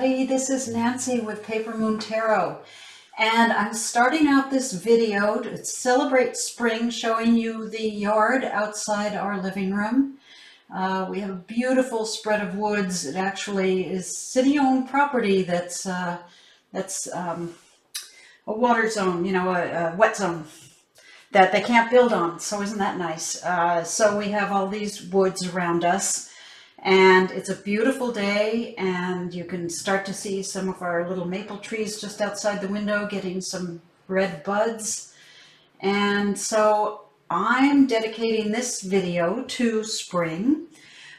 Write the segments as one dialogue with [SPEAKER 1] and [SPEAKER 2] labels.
[SPEAKER 1] everybody. This is Nancy with Paper Moon Tarot, and I'm starting out this video to celebrate spring, showing you the yard outside our living room. We have a beautiful spread of woods. It actually is city-owned property that's a water zone, a wet zone that they can't build on. So isn't that nice? So we have all these woods around us. And it's a beautiful day, and you can start to see some of our little maple trees just outside the window getting some red buds. And so I'm dedicating this video to spring.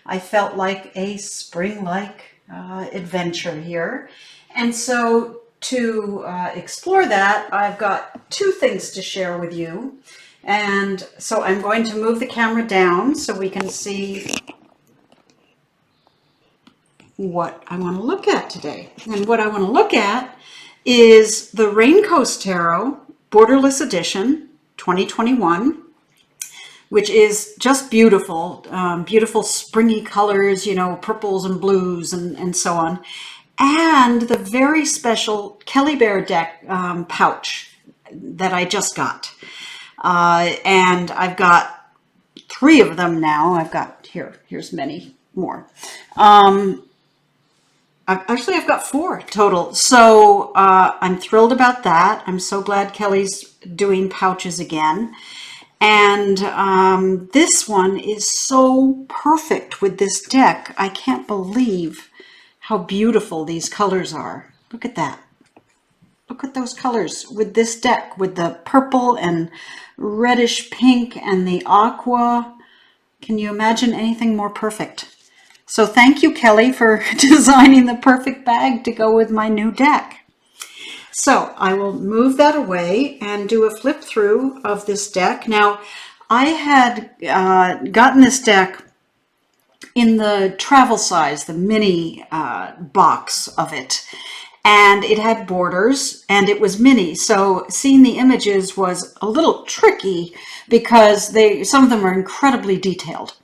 [SPEAKER 1] I felt like a spring-like adventure here. And so to explore that, I've got two things to share with you. And so I'm going to move the camera down so we can see what I want to look at today. And what I want to look at is the Raincoast Tarot Borderless Edition 2021, which is just beautiful, beautiful springy colors, purples and blues and so on. And the very special Kelly Bear deck pouch that I just got. And I've got 3 of them now. I've got, here's many more. I've got 4 total. So I'm thrilled about that. I'm so glad Kelly's doing pouches again. And this one is so perfect with this deck. I can't believe how beautiful these colors are. Look at that. Look at those colors with this deck, with the purple and reddish pink and the aqua. Can you imagine anything more perfect? So thank you, Kelly, for designing the perfect bag to go with my new deck. So I will move that away and do a flip through of this deck. Now, I had gotten this deck in the travel size, the mini box of it. And it had borders and it was mini. So seeing the images was a little tricky because some of them are incredibly detailed.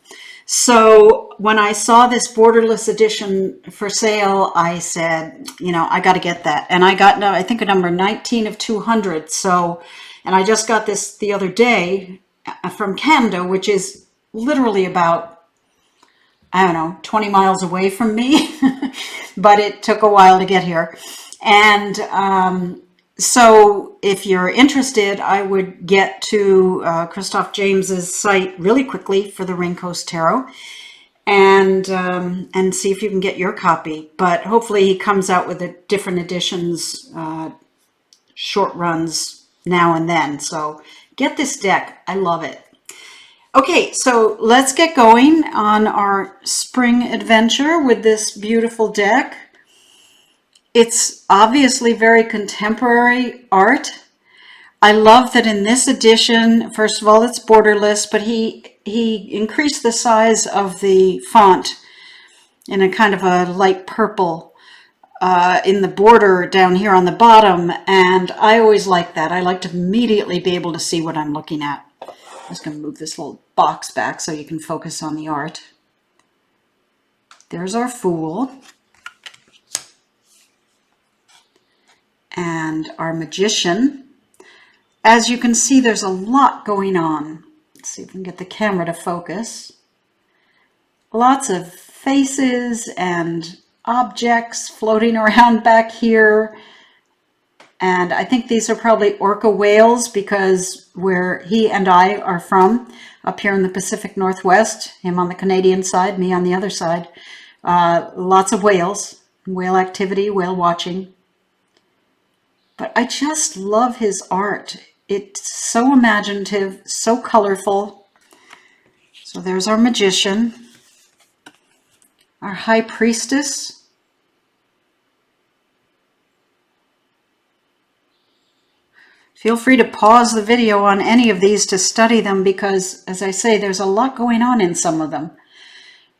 [SPEAKER 1] So when I saw this Borderless edition for sale, I said, I got to get that. And I got, I think, a number 19 of 200. So, and I just got this the other day from Canada, which is literally about, 20 miles away from me, but it took a while to get here. And so if you're interested, I would get to Christoph James's site really quickly for the Raincoast Tarot and see if you can get your copy. But hopefully he comes out with different editions, short runs now and then. So get this deck. I love it. Okay, so let's get going on our spring adventure with this beautiful deck. It's obviously very contemporary art. I love that in this edition, first of all, it's borderless, but he increased the size of the font in a kind of a light purple in the border down here on the bottom, and I always like that. I like to immediately be able to see what I'm looking at. I'm just going to move this little box back so you can focus on the art. There's our Fool. And our Magician. As you can see, there's a lot going on. Let's see if we can get the camera to focus. Lots of faces and objects floating around back here. And I think these are probably orca whales because where he and I are from, up here in the Pacific Northwest, him on the Canadian side, me on the other side, lots of whales, whale activity, whale watching. But I just love his art. It's so imaginative, so colorful. So there's our Magician, our High Priestess. Feel free to pause the video on any of these to study them because, as I say, there's a lot going on in some of them.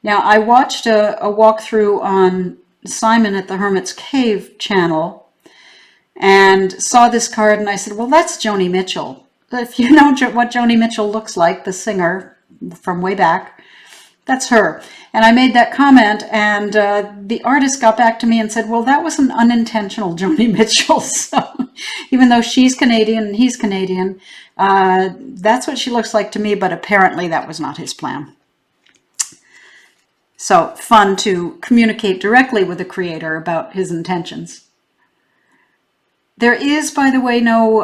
[SPEAKER 1] Now, I watched a walkthrough on Simon at the Hermit's Cave channel and saw this card, and I said, well, that's Joni Mitchell. If you know what Joni Mitchell looks like, the singer from way back, That's her. And I made that comment, and the artist got back to me and said, well, that was an unintentional Joni Mitchell. So even though she's Canadian and he's Canadian, that's what she looks like to me, but apparently that was not his plan. So fun to communicate directly with the creator about his intentions. There is, by the way, no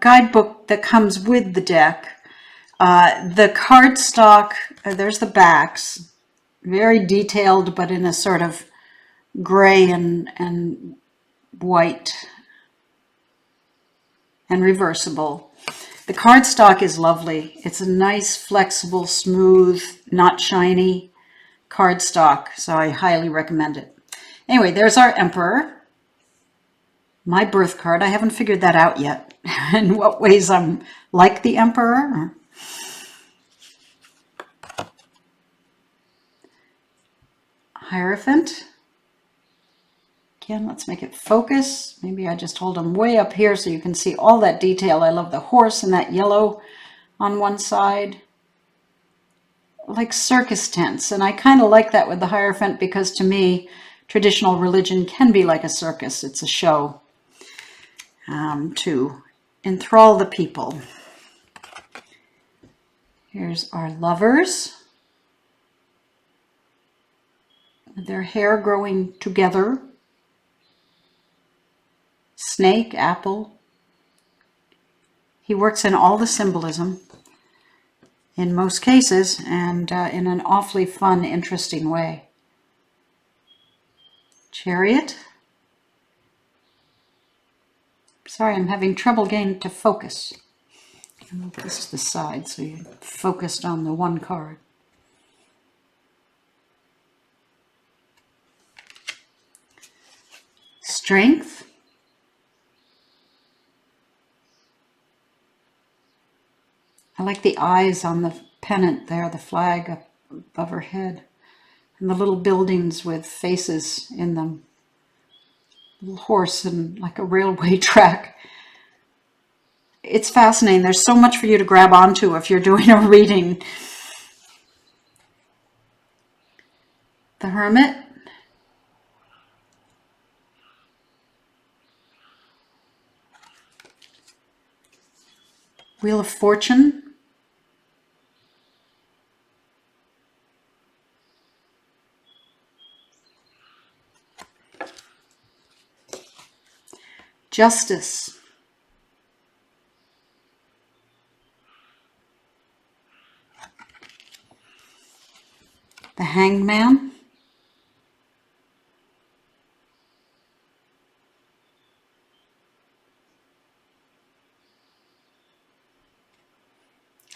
[SPEAKER 1] guidebook that comes with the deck. The cardstock, there's the backs, very detailed, but in a sort of gray and white and reversible. The cardstock is lovely. It's a nice, flexible, smooth, not shiny cardstock, so I highly recommend it. Anyway, there's our Emperor. My birth card, I haven't figured that out yet. In what ways I'm like the Emperor. Hierophant. Again, let's make it focus. Maybe I just hold them way up here so you can see all that detail. I love the horse and that yellow on one side. Like circus tents. And I kind of like that with the Hierophant because to me, traditional religion can be like a circus. It's a show to enthrall the people. Here's our lovers. With their hair growing together. Snake, apple. He works in all the symbolism in most cases and in an awfully fun, interesting way. Chariot. Sorry, I'm having trouble getting to focus. I'll move this to the side so you're focused on the one card. Strength. I like the eyes on the pennant there, the flag up above her head, and the little buildings with faces in them. A little horse and like a railway track. It's fascinating. There's so much for you to grab onto if you're doing a reading. The Hermit. Wheel of Fortune. Justice. The Hanged Man.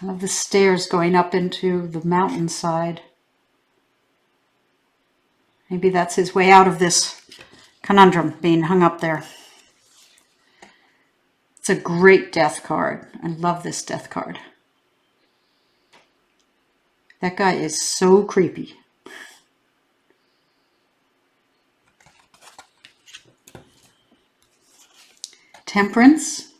[SPEAKER 1] I love the stairs going up into the mountainside. Maybe that's his way out of this conundrum, being hung up there. It's a great death card. I love this death card. That guy is so creepy. Temperance.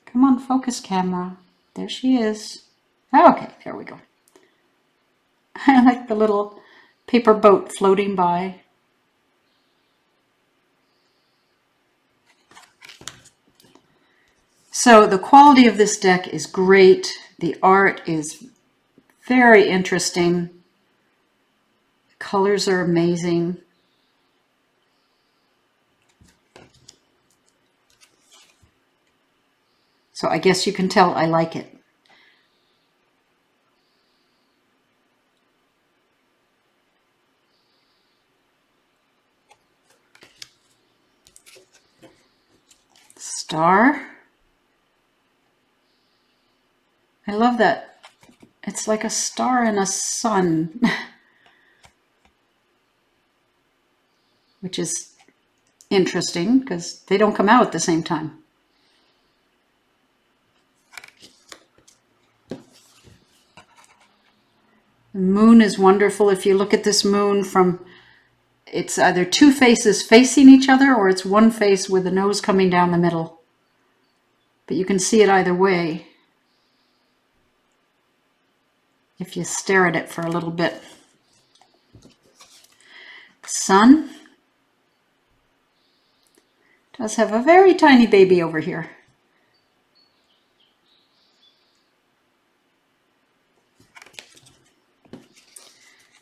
[SPEAKER 1] Come on, focus camera. There she is. Okay, there we go. I like the little paper boat floating by. So the quality of this deck is great. The art is very interesting. The colors are amazing. So I guess you can tell I like it. Star. I love that. It's like a star and a sun, which is interesting because they don't come out at the same time. The moon is wonderful. If you look at this moon from, it's either two faces facing each other or it's one face with the nose coming down the middle. But you can see it either way. if you stare at it for a little bit. Sun does have a very tiny baby over here.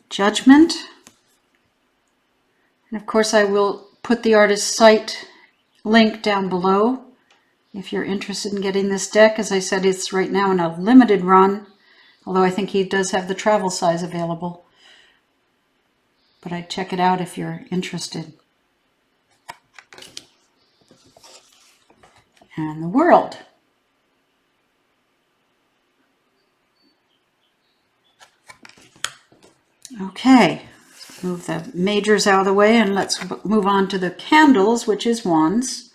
[SPEAKER 1] Judgment. And of course I will put the artist's site link down below if you're interested in getting this deck. As I said, it's right now in a limited run, although I think he does have the travel size available. But I'd check it out if you're interested. And the World. Okay, move the majors out of the way and let's move on to the candles, which is Wands.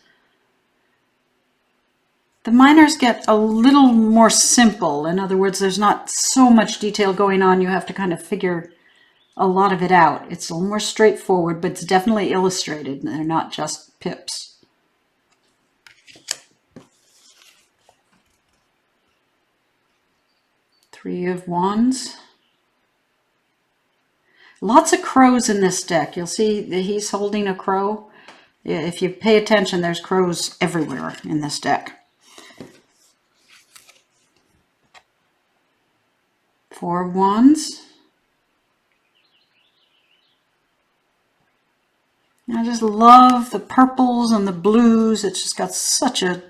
[SPEAKER 1] The minors get a little more simple. In other words, there's not so much detail going on. You have to kind of figure a lot of it out. It's a little more straightforward, but it's definitely illustrated. They're not just pips. Three of Wands. Lots of crows in this deck. You'll see that he's holding a crow. If you pay attention, there's crows everywhere in this deck. Four of Wands. I just love the purples and the blues. It's just got such a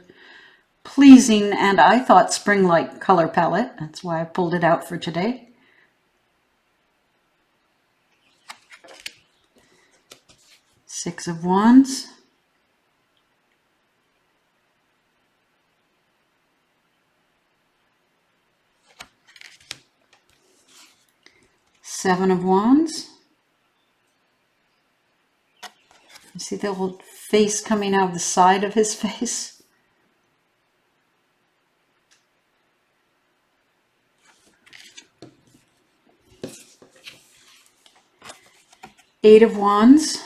[SPEAKER 1] pleasing and I thought spring-like color palette. That's why I pulled it out for today. Six of Wands. Seven of Wands. You see the little face coming out of the side of his face? Eight of Wands.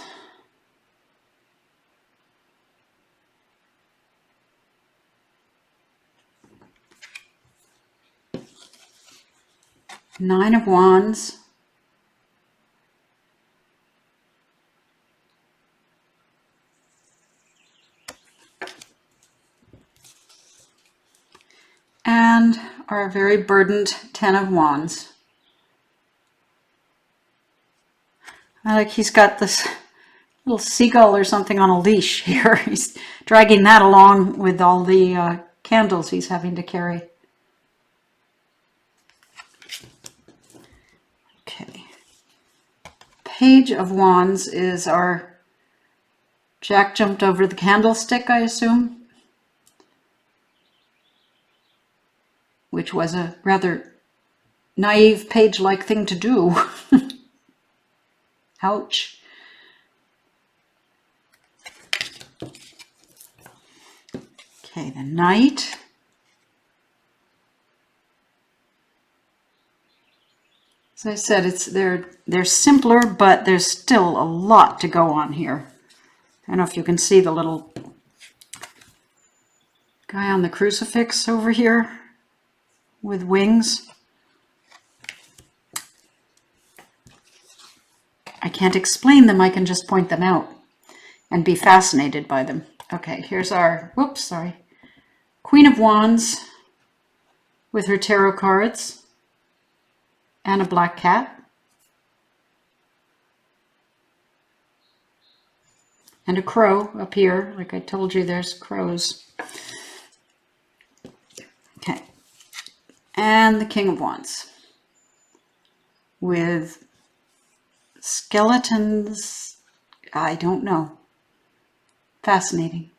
[SPEAKER 1] Nine of Wands. And our very burdened Ten of Wands. I like he's got this little seagull or something on a leash here. He's dragging that along with all the candles he's having to carry. Okay. Page of Wands is our Jack jumped over the candlestick, I assume. Which was a rather naive page-like thing to do. Ouch. Okay, the Knight. As I said, they're simpler, but there's still a lot to go on here. I don't know if you can see the little guy on the crucifix over here with wings. I can't explain them, I can just point them out and be fascinated by them. Okay, here's our, whoops, sorry, Queen of Wands with her tarot cards and a black cat. And a crow up here, like I told you, there's crows. Okay. And the King of Wands with skeletons, I don't know. Fascinating.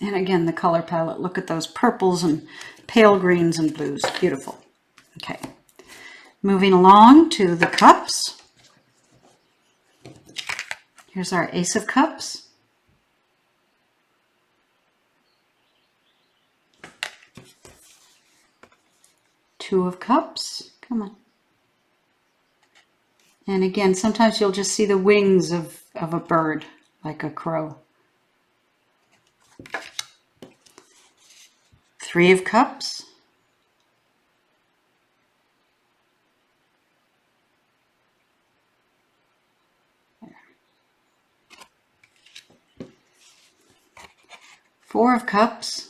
[SPEAKER 1] And again, the color palette, look at those purples and pale greens and blues, beautiful. Okay, moving along to the cups. Here's our Ace of Cups. Two of Cups, come on. And again, sometimes you'll just see the wings of a bird, like a crow. Three of Cups. Four of Cups.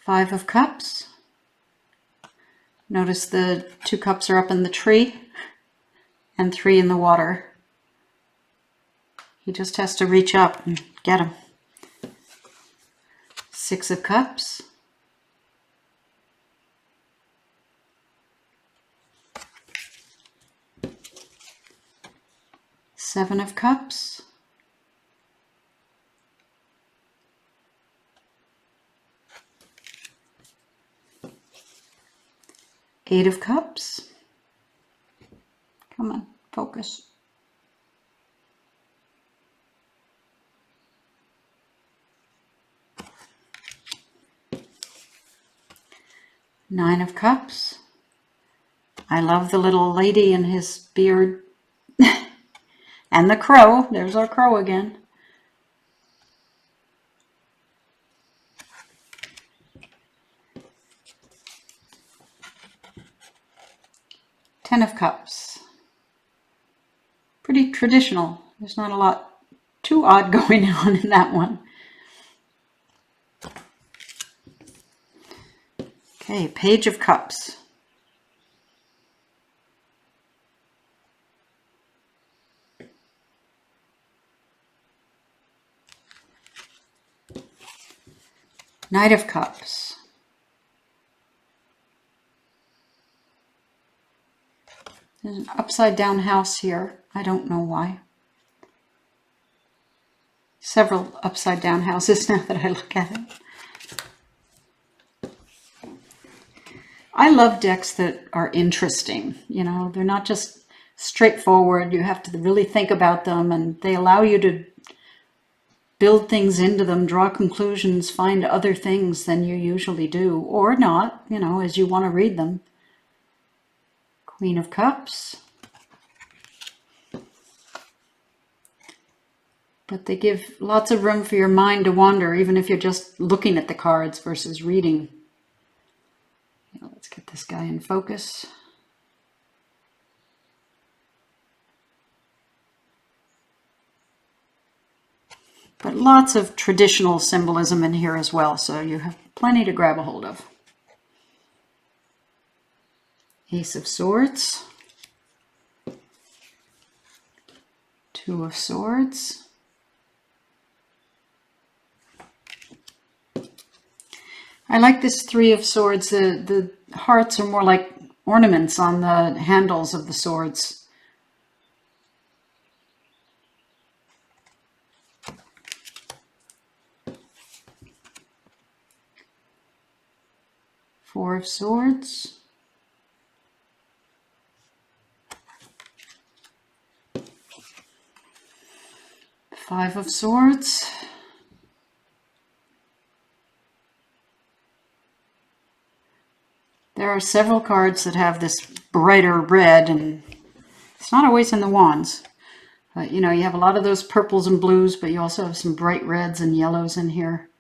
[SPEAKER 1] Five of Cups. Notice the 2 cups are up in the tree and 3 in the water. He just has to reach up and get them. 6 of Cups. 7 of Cups. 8 of Cups. Come on, focus. 9 of Cups. I love the little lady and his beard. And the crow. There's our crow again. 10 of Cups. Pretty traditional. There's not a lot too odd going on in that one. Okay, Page of Cups. Knight of Cups. There's an upside down house here. I don't know why. Several upside down houses now that I look at it. I love decks that are interesting. You know, they're not just straightforward. You have to really think about them, and they allow you to build things into them, draw conclusions, find other things than you usually do, or not, you know, as you want to read them. Queen of Cups. But they give lots of room for your mind to wander, even if you're just looking at the cards versus reading. Now, let's get this guy in focus. But lots of traditional symbolism in here as well, so you have plenty to grab a hold of. Ace of Swords. 2 of Swords. I like this 3 of Swords. The hearts are more like ornaments on the handles of the swords. Four of Swords. Five of Swords. There are several cards that have this brighter red, and it's not always in the wands. But, you know, you have a lot of those purples and blues, but you also have some bright reds and yellows in here.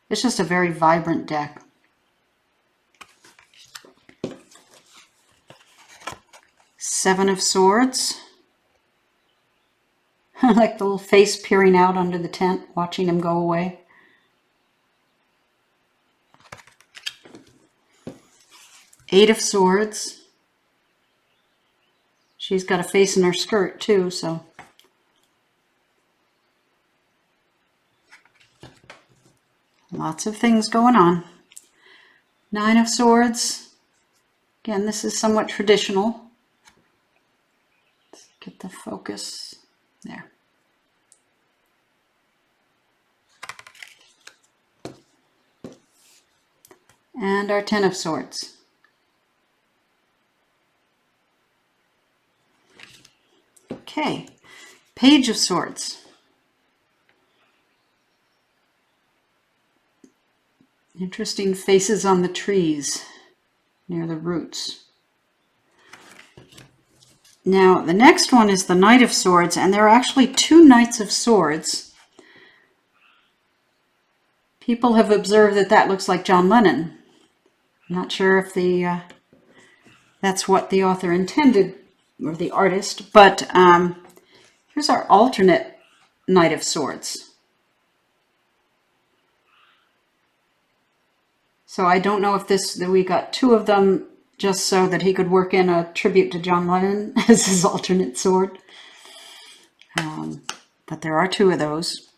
[SPEAKER 1] It's just a very vibrant deck. Seven of Swords. I like the little face peering out under the tent, watching him go away. Eight of Swords. She's got a face in her skirt too, so. Lots of things going on. Nine of Swords. Again, this is somewhat traditional. Let's get the focus there. And our 10 of Swords. Okay, Page of Swords. Interesting faces on the trees near the roots. Now, the next one is the Knight of Swords, and there are actually 2 Knights of Swords. People have observed that that looks like John Lennon. I'm not sure if that's what the author intended or the artist. But here's our alternate Knight of Swords. So I don't know if that we got two of them just so that he could work in a tribute to John Lennon as his alternate sword. But there are two of those.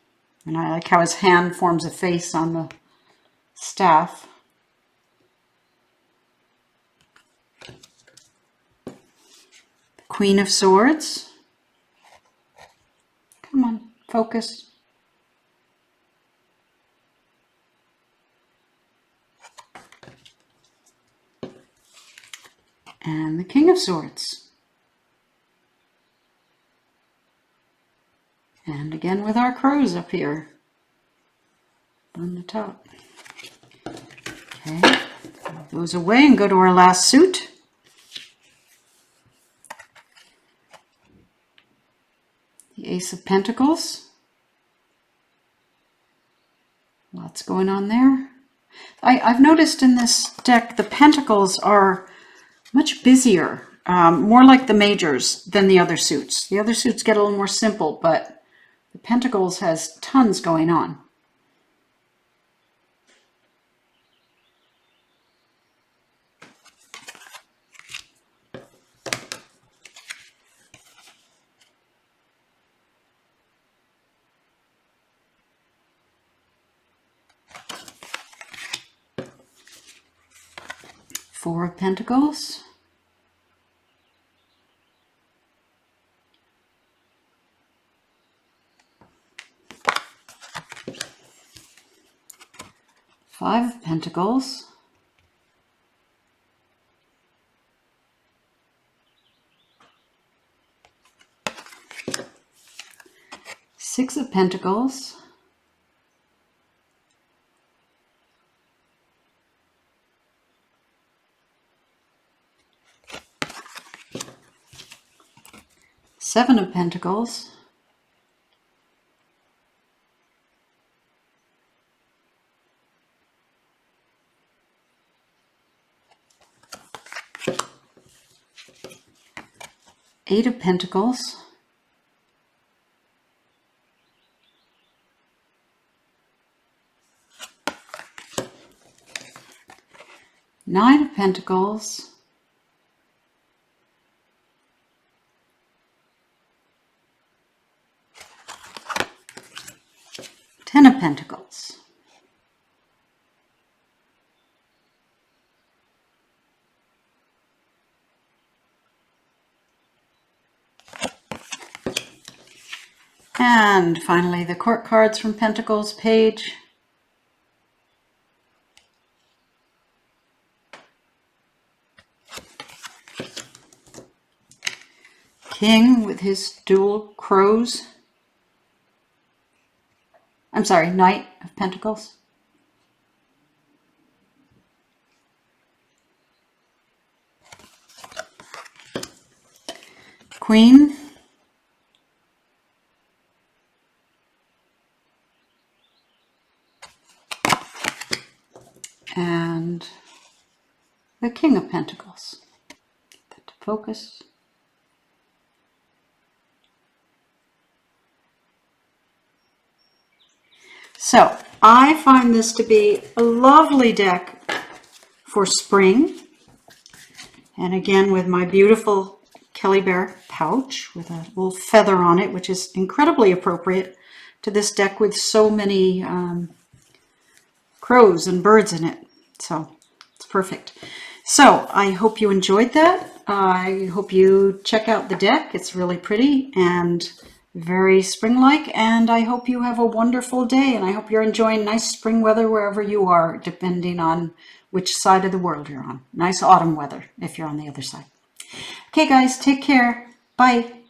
[SPEAKER 1] And I like how his hand forms a face on the staff. The Queen of Swords. Come on, focus. And the King of Swords. And again with our crows up here on the top. Okay, move those away and go to our last suit. The Ace of Pentacles. Lots going on there. I've noticed in this deck the Pentacles are much busier, more like the majors than the other suits. The other suits get a little more simple, but the Pentacles has tons going on. Four of Pentacles. Five of Pentacles. Six of Pentacles. Seven of Pentacles. Eight of Pentacles. Nine of Pentacles. Ten of Pentacles. And finally, the court cards from Pentacles page. King with his dual crows. I'm sorry, Knight of Pentacles. Queen. And the King of Pentacles. Get that to focus. So I find this to be a lovely deck for spring. And again, with my beautiful Kelly Bear pouch with a little feather on it, which is incredibly appropriate to this deck with so many crows and birds in it. So it's perfect. So I hope you enjoyed that. I hope you check out the deck. It's really pretty and very spring-like, and I hope you have a wonderful day, and I hope you're enjoying nice spring weather wherever you are, depending on which side of the world you're on. Nice autumn weather if you're on the other side. Okay, guys, take care. Bye.